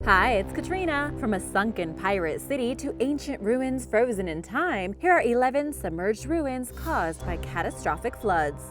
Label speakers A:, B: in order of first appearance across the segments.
A: Hi, it's Katrina. From a sunken pirate city to ancient ruins frozen in time, here are 11 submerged ruins caused by catastrophic floods.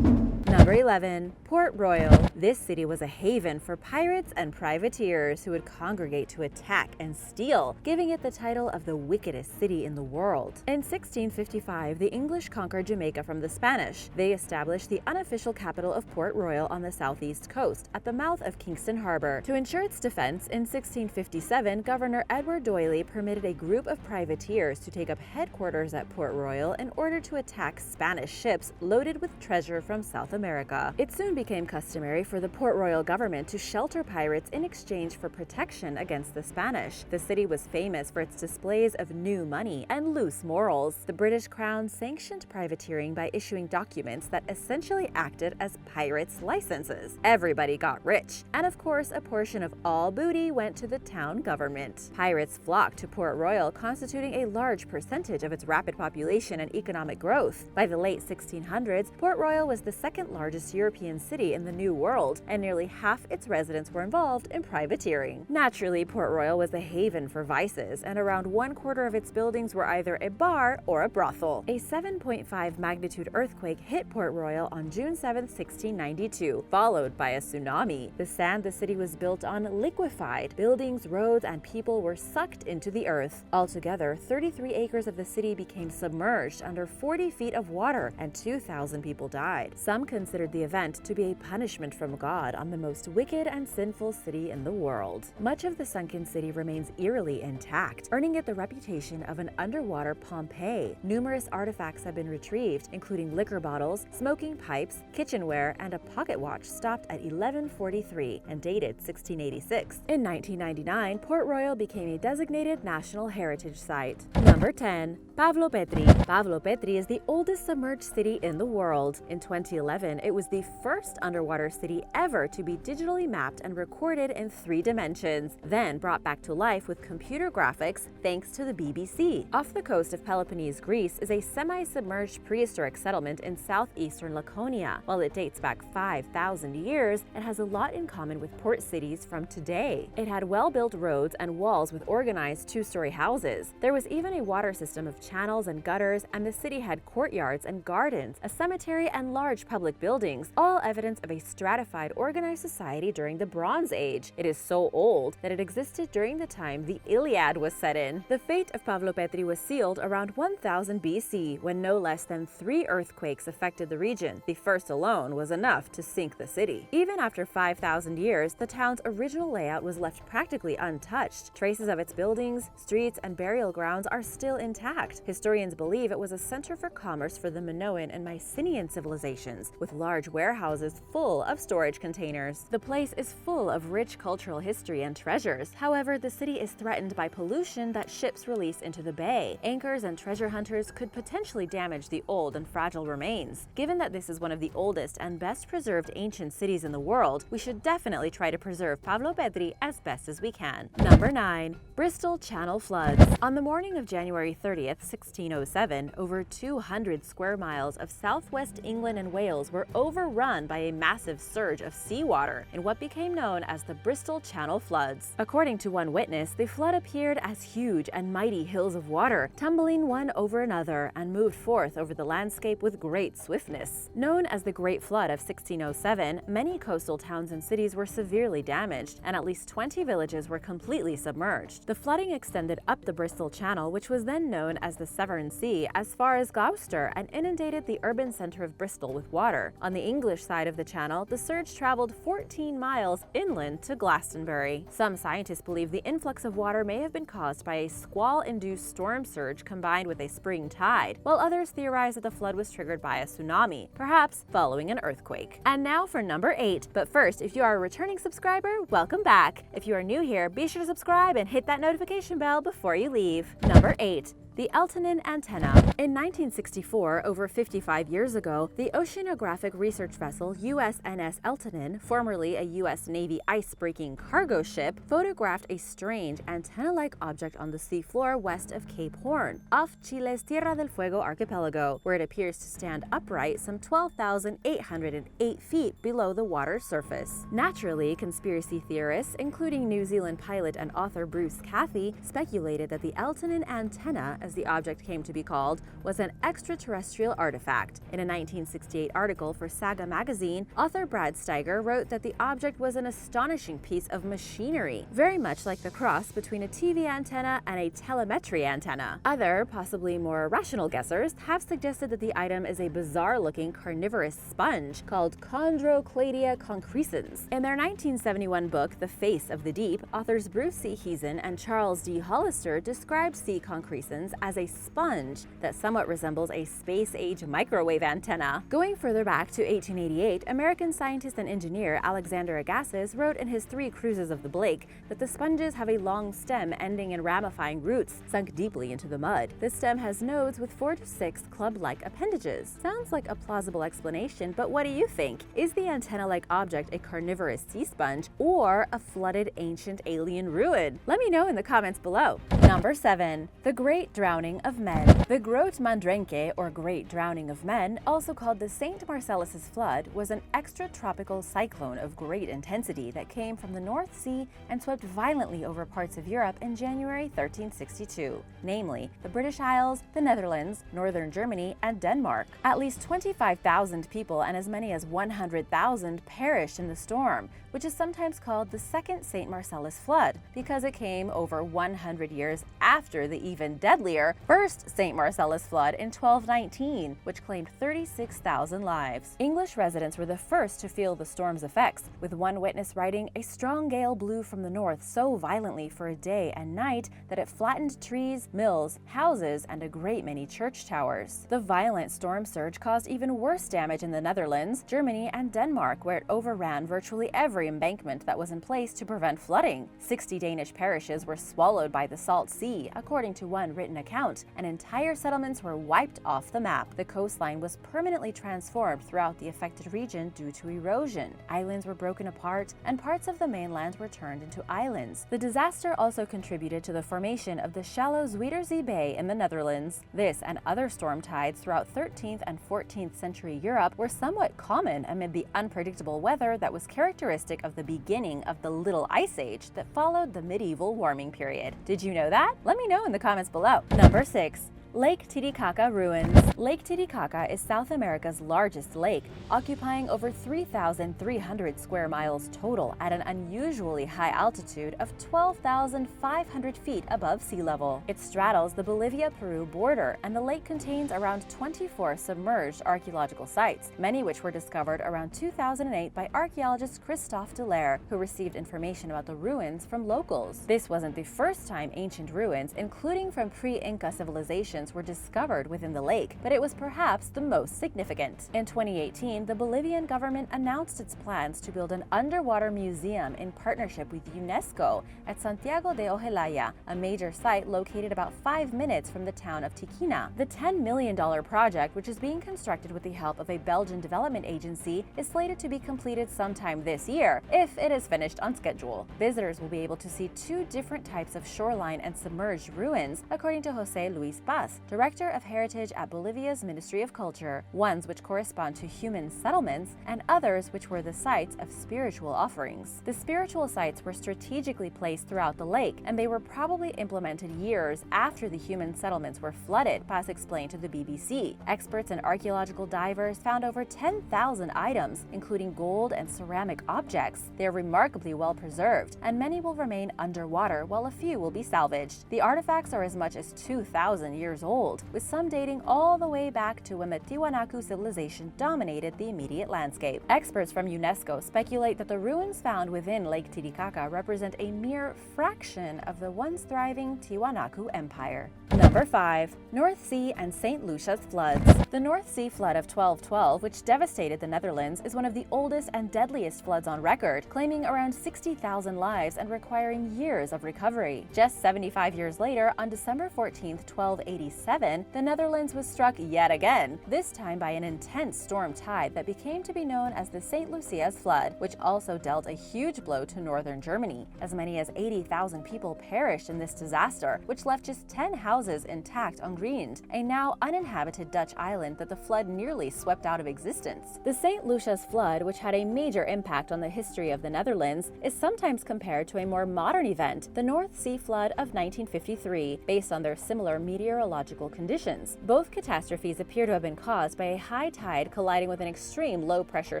A: Number 11. Port Royal. This city was a haven for pirates and privateers who would congregate to attack and steal, giving it the title of the wickedest city in the world. In 1655, the English conquered Jamaica from the Spanish. They established the unofficial capital of Port Royal on the southeast coast, at the mouth of Kingston Harbor. To ensure its defense, in 1657, Governor Edward Doyley permitted a group of privateers to take up headquarters at Port Royal in order to attack Spanish ships loaded with treasure from South America. It soon became customary for the Port Royal government to shelter pirates in exchange for protection against the Spanish. The city was famous for its displays of new money and loose morals. The British Crown sanctioned privateering by issuing documents that essentially acted as pirates' licenses. Everybody got rich, and of course, a portion of all booty went to the town government. Pirates flocked to Port Royal, constituting a large percentage of its rapid population and economic growth. By the late 1600s, Port Royal was the second largest European city in the New World, and nearly half its residents were involved in privateering. Naturally, Port Royal was a haven for vices, and around 1/4 of its buildings were either a bar or a brothel. A 7.5 magnitude earthquake hit Port Royal on June 7, 1692, followed by a tsunami. The sand the city was built on liquefied. Buildings, roads, and people were sucked into the earth. Altogether, 33 acres of the city became submerged under 40 feet of water, and 2,000 people died. Some considered the event to be a punishment from God on the most wicked and sinful city in the world. Much of the sunken city remains eerily intact, earning it the reputation of an underwater Pompeii. Numerous artifacts have been retrieved, including liquor bottles, smoking pipes, kitchenware, and a pocket watch stopped at 1143 and dated 1686. In 1999, Port Royal became a designated National Heritage Site. Number 10. Pavlopetri. Pavlopetri is the oldest submerged city in the world. In 2011, it was the first underwater city ever to be digitally mapped and recorded in 3 dimensions, then brought back to life with computer graphics thanks to the BBC. Off the coast of Peloponnese, Greece, is a semi-submerged prehistoric settlement in southeastern Laconia. While it dates back 5,000 years, it has a lot in common with port cities from today. It had well-built roads and walls with organized 2-story houses. There was even a water system of channels and gutters, and the city had courtyards and gardens, a cemetery, and large public buildings, all evidence of a stratified, organized society during the Bronze Age. It is so old that it existed during the time the Iliad was set in. The fate of Pavlopetri was sealed around 1000 BC, when no less than 3 earthquakes affected the region. The first alone was enough to sink the city. Even after 5,000 years, the town's original layout was left practically untouched. Traces of its buildings, streets, and burial grounds are still intact. Historians believe it was a center for commerce for the Minoan and Mycenaean civilizations, with large warehouses full of storage containers. The place is full of rich cultural history and treasures. However, the city is threatened by pollution that ships release into the bay. Anchors and treasure hunters could potentially damage the old and fragile remains. Given that this is one of the oldest and best preserved ancient cities in the world, we should definitely try to preserve Pavlopetri as best as we can. Number 9. Bristol Channel Floods. On the morning of January 30th, 1607, over 200 square miles of southwest England and Wales were overrun by a massive surge of seawater in what became known as the Bristol Channel Floods. According to one witness, the flood appeared as huge and mighty hills of water, tumbling one over another, and moved forth over the landscape with great swiftness. Known as the Great Flood of 1607, many coastal towns and cities were severely damaged, and at least 20 villages were completely submerged. The flooding extended up the Bristol Channel, which was then known as the Severn Sea, as far as Gloucester, and inundated the urban center of Bristol with water. On the English side of the channel, the surge traveled 14 miles inland to Glastonbury. Some scientists believe the influx of water may have been caused by a squall-induced storm surge combined with a spring tide, while others theorize that the flood was triggered by a tsunami, perhaps following an earthquake. And now for number 8. But first, if you are a returning subscriber, welcome back. If you are new here, be sure to subscribe and hit that notification bell before you leave. Number 8. The Eltonin Antenna. In 1964, over 55 years ago, the oceanographic research vessel USNS Eltonin, formerly a U.S. Navy ice-breaking cargo ship, photographed a strange antenna-like object on the seafloor west of Cape Horn, off Chile's Tierra del Fuego archipelago, where it appears to stand upright some 12,808 feet below the water's surface. Naturally, conspiracy theorists, including New Zealand pilot and author Bruce Cathy, speculated that the Eltonin Antenna, as the object came to be called, was an extraterrestrial artifact. In a 1968 article for Saga magazine, author Brad Steiger wrote that the object was an astonishing piece of machinery, very much like the cross between a TV antenna and a telemetry antenna. Other, possibly more rational guessers, have suggested that the item is a bizarre-looking carnivorous sponge called Chondrocladia concrescens. In their 1971 book, The Face of the Deep, authors Bruce C. Heezen and Charles D. Hollister described sea concrescens as a sponge that somewhat resembles a space-age microwave antenna. Going further back to 1888, American scientist and engineer Alexander Agassiz wrote in his 3 Cruises of the Blake that the sponges have a long stem ending in ramifying roots sunk deeply into the mud. This stem has nodes with 4 to 6 club-like appendages. Sounds like a plausible explanation, but what do you think? Is the antenna-like object a carnivorous sea sponge or a flooded ancient alien ruin? Let me know in the comments below. Number 7. The Great Drowning of Men. The Groot Mandrenke, or Great Drowning of Men, also called the St. Marcellus Flood, was an extratropical cyclone of great intensity that came from the North Sea and swept violently over parts of Europe in January 1362, namely the British Isles, the Netherlands, northern Germany, and Denmark. At least 25,000 people and as many as 100,000 perished in the storm, which is sometimes called the Second St. Marcellus Flood because it came over 100 years after the even deadlier First St. Marcellus Flood in 1219, which claimed 36,000 lives. English residents were the first to feel the storm's effects, with one witness writing, "A strong gale blew from the north so violently for a day and night that it flattened trees, mills, houses, and a great many church towers." The violent storm surge caused even worse damage in the Netherlands, Germany, and Denmark, where it overran virtually every embankment that was in place to prevent flooding. 60 Danish parishes were swallowed by the salt sea, according to one written account, and entire settlements were wiped off the map. The coastline was permanently transformed throughout the affected region due to erosion. Islands were broken apart, and parts of the mainland were turned into islands. The disaster also contributed to the formation of the shallow Zuiderzee Bay in the Netherlands. This and other storm tides throughout 13th and 14th century Europe were somewhat common amid the unpredictable weather that was characteristic of the beginning of the Little Ice Age that followed the medieval warming period. Did you know that? Let me know in the comments below. Number 6. Lake Titicaca ruins. Lake Titicaca is South America's largest lake, occupying over 3,300 square miles total at an unusually high altitude of 12,500 feet above sea level. It straddles the Bolivia-Peru border, and the lake contains around 24 submerged archaeological sites, many which were discovered around 2008 by archaeologist Christophe Delaire, who received information about the ruins from locals. This wasn't the first time ancient ruins, including from pre-Inca civilizations, were discovered within the lake, but it was perhaps the most significant. In 2018, the Bolivian government announced its plans to build an underwater museum in partnership with UNESCO at Santiago de Ojelaya, a major site located about 5 minutes from the town of Tiquina. The $10 million project, which is being constructed with the help of a Belgian development agency, is slated to be completed sometime this year, if it is finished on schedule. Visitors will be able to see 2 different types of shoreline and submerged ruins, according to José Luis Paz, Director of Heritage at Bolivia's Ministry of Culture, ones which correspond to human settlements and others which were the sites of spiritual offerings. The spiritual sites were strategically placed throughout the lake, and they were probably implemented years after the human settlements were flooded, Paz explained to the BBC. Experts and archaeological divers found over 10,000 items, including gold and ceramic objects. They are remarkably well preserved, and many will remain underwater while a few will be salvaged. The artifacts are as much as 2,000 years years old, with some dating all the way back to when the Tiwanaku civilization dominated the immediate landscape. Experts from UNESCO speculate that the ruins found within Lake Titicaca represent a mere fraction of the once thriving Tiwanaku Empire. Number 5. North Sea and St. Lucia's floods. The North Sea flood of 1212, which devastated the Netherlands, is one of the oldest and deadliest floods on record, claiming around 60,000 lives and requiring years of recovery. Just 75 years later, on December 14, 1287, the Netherlands was struck yet again, this time by an intense storm tide that became to be known as the St. Lucias flood, which also dealt a huge blow to northern Germany. As many as 80,000 people perished in this disaster, which left just 10 houses intact on Greenland, a now uninhabited Dutch island that the flood nearly swept out of existence. The St. Lucia's flood, which had a major impact on the history of the Netherlands, is sometimes compared to a more modern event, the North Sea flood of 1953, based on their similar meteorological conditions. Both catastrophes appear to have been caused by a high tide colliding with an extreme low-pressure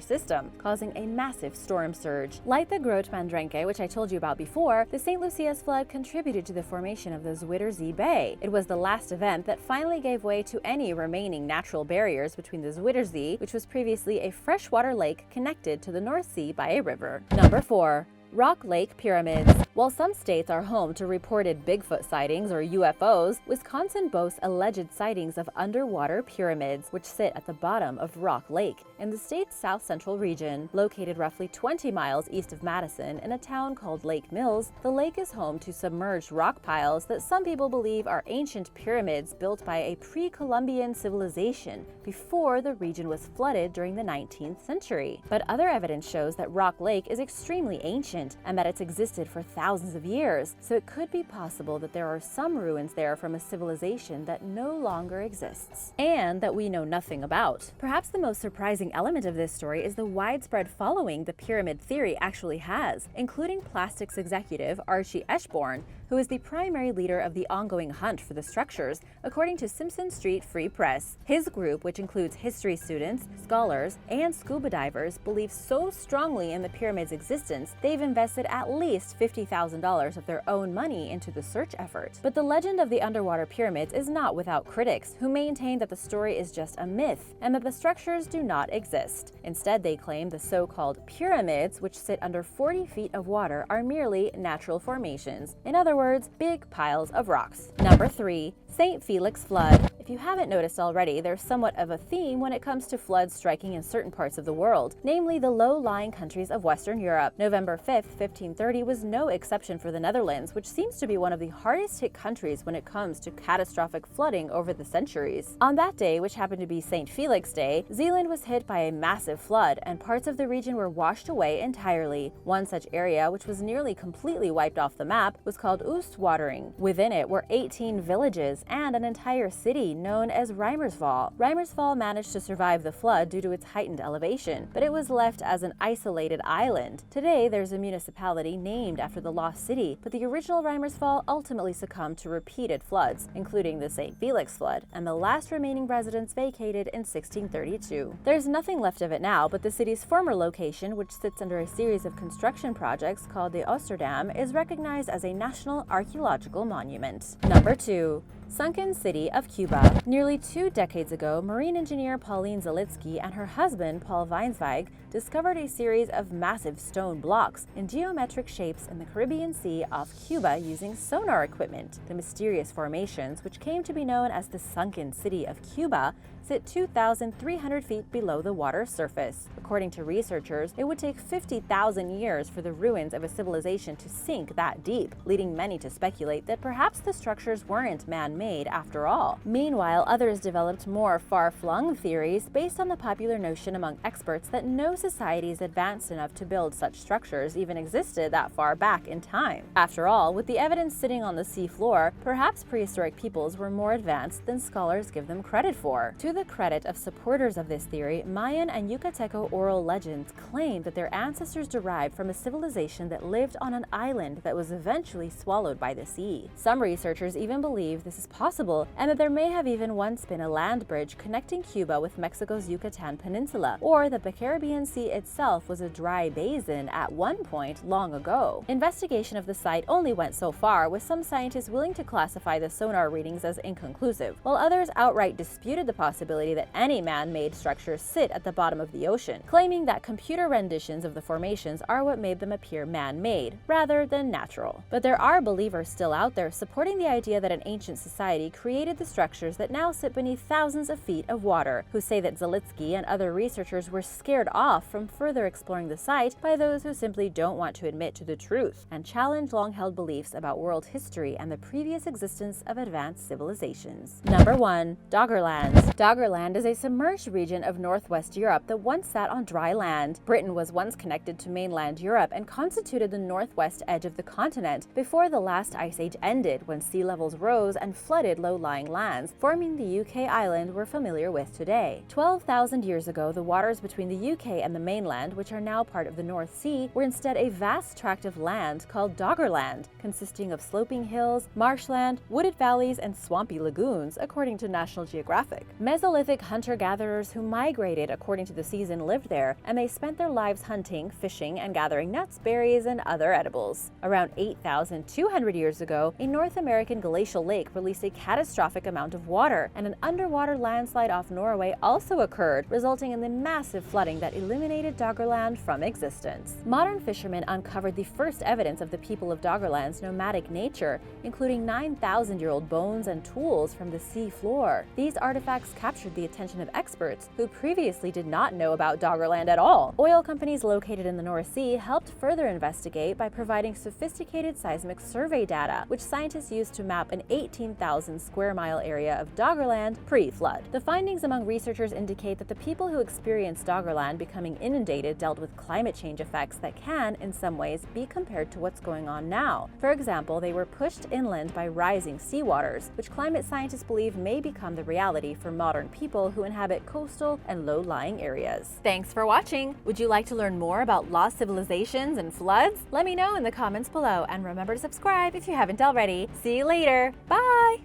A: system, causing a massive storm surge. Like the Grootmandrenke, which I told you about before, the St. Lucia's flood contributed to the formation of the Zuiderzee Bay. It was the last event that finally gave way to any remaining natural barriers between the Zuiderzee, which was previously a freshwater lake connected to the North Sea by a river. Number 4. Rock Lake Pyramids. While some states are home to reported Bigfoot sightings or UFOs, Wisconsin boasts alleged sightings of underwater pyramids, which sit at the bottom of Rock Lake in the state's south-central region. Located roughly 20 miles east of Madison in a town called Lake Mills, the lake is home to submerged rock piles that some people believe are ancient pyramids built by a pre-Columbian civilization before the region was flooded during the 19th century. But other evidence shows that Rock Lake is extremely ancient and that it's existed for thousands of years, so it could be possible that there are some ruins there from a civilization that no longer exists, and that we know nothing about. Perhaps the most surprising element of this story is the widespread following the pyramid theory actually has, including plastics executive Archie Eshborn, who is the primary leader of the ongoing hunt for the structures, according to Simpson Street Free Press. His group, which includes history students, scholars, and scuba divers, believes so strongly in the pyramid's existence, they've invested at least $50,000 of their own money into the search effort. But the legend of the underwater pyramids is not without critics, who maintain that the story is just a myth and that the structures do not exist. Instead, they claim the so-called pyramids, which sit under 40 feet of water, are merely natural formations. In other words, big piles of rocks. Number 3. St. Felix Flood. If you haven't noticed already, there's somewhat of a theme when it comes to floods striking in certain parts of the world, namely the low-lying countries of Western Europe. November 5th, 1530 was no exception for the Netherlands, which seems to be one of the hardest hit countries when it comes to catastrophic flooding over the centuries. On that day, which happened to be St. Felix Day, Zeeland was hit by a massive flood, and parts of the region were washed away entirely. One such area, which was nearly completely wiped off the map, was called Oostwatering. Within it were 18 villages and an entire city known as Reimersval. Reimersval managed to survive the flood due to its heightened elevation, but it was left as an isolated island. Today, there's a municipality named after the lost city, but the original Reimersval ultimately succumbed to repeated floods, including the St. Felix flood, and the last remaining residents vacated in 1632. There's nothing left of it now, but the city's former location, which sits under a series of construction projects called the Oosterdam, is recognized as a national archaeological monument. Number 2. Sunken city of Cuba. Nearly 2 decades ago, marine engineer Pauline Zalitsky and her husband Paul Weinsweig discovered a series of massive stone blocks in geometric shapes in the Caribbean Sea off Cuba using sonar equipment. The mysterious formations, which came to be known as the Sunken City of Cuba, sit 2,300 feet below the water surface. According to researchers, it would take 50,000 years for the ruins of a civilization to sink that deep, leading many to speculate that perhaps the structures weren't man-made after all. Meanwhile, others developed more far-flung theories based on the popular notion among experts that no societies advanced enough to build such structures even existed that far back in time. After all, with the evidence sitting on the seafloor, perhaps prehistoric peoples were more advanced than scholars give them credit for. To the credit of supporters of this theory, Mayan and Yucateco oral legends claim that their ancestors derived from a civilization that lived on an island that was eventually swallowed by the sea. Some researchers even believe this is possible and that there may have have even once been a land bridge connecting Cuba with Mexico's Yucatan Peninsula, or that the Caribbean Sea itself was a dry basin at one point long ago. Investigation of the site only went so far, with some scientists willing to classify the sonar readings as inconclusive, while others outright disputed the possibility that any man-made structures sit at the bottom of the ocean, claiming that computer renditions of the formations are what made them appear man-made, rather than natural. But there are believers still out there supporting the idea that an ancient society created the structures that now sit beneath thousands of feet of water, who say that Zalitsky and other researchers were scared off from further exploring the site by those who simply don't want to admit to the truth and challenge long-held beliefs about world history and the previous existence of advanced civilizations. Number 1. Doggerland. Doggerland is a submerged region of northwest Europe that once sat on dry land. Britain was once connected to mainland Europe and constituted the northwest edge of the continent before the last ice age ended, when sea levels rose and flooded low-lying lands, forming the UK island we're familiar with today. 12,000 years ago, the waters between the UK and the mainland, which are now part of the North Sea, were instead a vast tract of land called Doggerland, consisting of sloping hills, marshland, wooded valleys, and swampy lagoons, according to National Geographic. Mesolithic hunter-gatherers who migrated according to the season lived there, and they spent their lives hunting, fishing, and gathering nuts, berries, and other edibles. Around 8,200 years ago, a North American glacial lake released a catastrophic amount of water, and an underwater landslide off Norway also occurred, resulting in the massive flooding that eliminated Doggerland from existence. Modern fishermen uncovered the first evidence of the people of Doggerland's nomadic nature, including 9,000-year-old bones and tools from the sea floor. These artifacts captured the attention of experts who previously did not know about Doggerland at all. Oil companies located in the North Sea helped further investigate by providing sophisticated seismic survey data, which scientists used to map an 18,000 square mile area of Doggerland pre-flood. The findings among researchers indicate that the people who experienced Doggerland becoming inundated dealt with climate change effects that can, in some ways, be compared to what's going on now. For example, they were pushed inland by rising seawaters, which climate scientists believe may become the reality for modern people who inhabit coastal and low-lying areas. Thanks for watching! Would you like to learn more about lost civilizations and floods? Let me know in the comments below, and remember to subscribe if you haven't already. See you later! Bye!